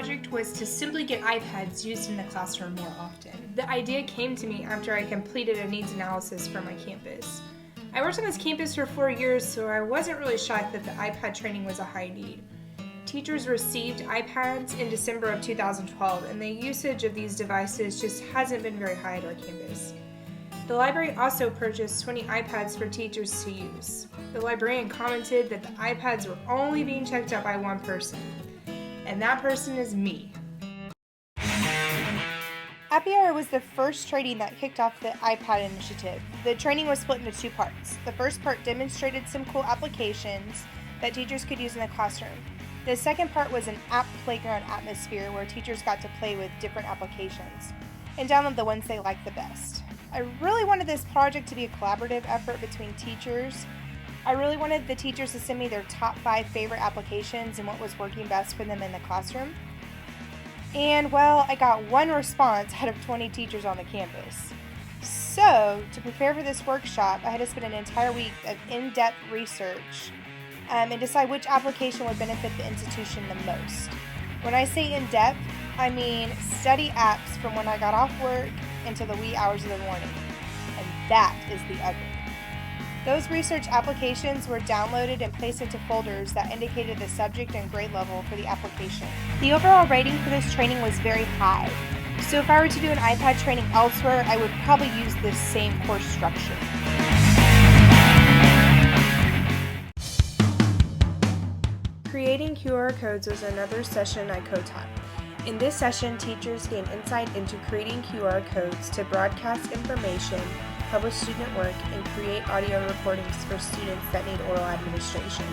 project was to simply get iPads used in the classroom more often. The idea came to me after I completed a needs analysis for my campus. I worked on this campus for 4 years, so I wasn't really shocked that the iPad training was a high need. Teachers received iPads in December of 2012, and the usage of these devices just hasn't been very high at our campus. The library also purchased 20 iPads for teachers to use. The librarian commented that the iPads were only being checked out by one person, and that person is me. Happy Hour was the first training that kicked off the iPad initiative. The training was split into 2 parts. The first part demonstrated some cool applications that teachers could use in the classroom. The second part was an app playground atmosphere where teachers got to play with different applications and download the ones they liked the best. I really wanted this project to be a collaborative effort between teachers. I really wanted the teachers to send me their top 5 favorite applications and what was working best for them in the classroom. And well, I got 1 response out of 20 teachers on the campus. So, to prepare for this workshop, I had to spend an entire week of in-depth research and decide which application would benefit the institution the most. When I say in-depth, I mean study apps from when I got off work until the wee hours of the morning. And that is the ugly. Those research applications were downloaded and placed into folders that indicated the subject and grade level for the application. The overall rating for this training was very high, so if I were to do an iPad training elsewhere, I would probably use this same course structure. Creating QR codes was another session I co-taught. In this session, teachers gain insight into creating QR codes to broadcast information, publish student work, and create audio recordings for students that need oral administration.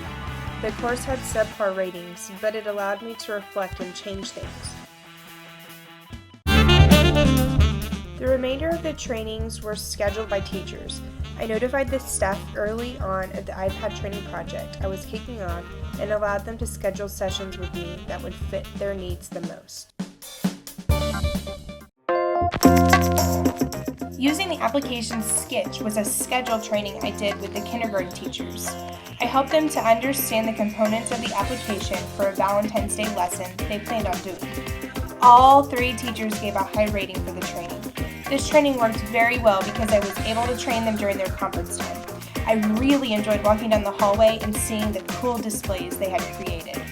The course had subpar ratings, but it allowed me to reflect and change things. The remainder of the trainings were scheduled by teachers. I notified the staff early on of the iPad training project I was kicking off and allowed them to schedule sessions with me that would fit their needs the most. Using the application Sketch was a scheduled training I did with the kindergarten teachers. I helped them to understand the components of the application for a Valentine's Day lesson they planned on doing. All 3 teachers gave a high rating for the training. This training worked very well because I was able to train them during their conference time. I really enjoyed walking down the hallway and seeing the cool displays they had created.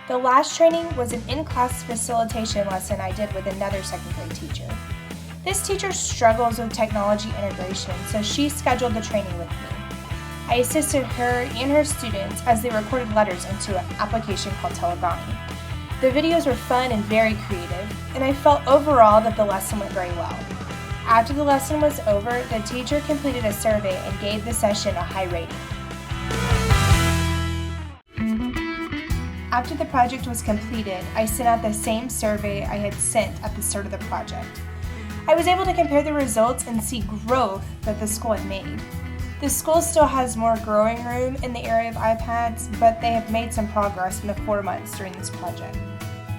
The last training was an in-class facilitation lesson I did with another 2nd grade teacher. This teacher struggles with technology integration, so she scheduled the training with me. I assisted her and her students as they recorded letters into an application called Telegami. The videos were fun and very creative, and I felt overall that the lesson went very well. After the lesson was over, the teacher completed a survey and gave the session a high rating. After the project was completed, I sent out the same survey I had sent at the start of the project. I was able to compare the results and see growth that the school had made. The school still has more growing room in the area of iPads, but they have made some progress in the 4 months during this project.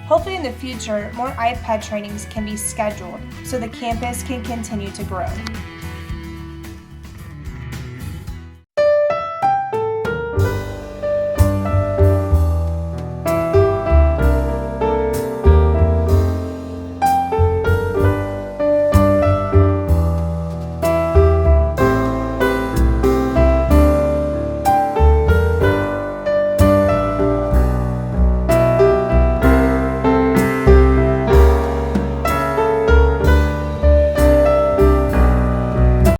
Hopefully in the future, more iPad trainings can be scheduled so the campus can continue to grow.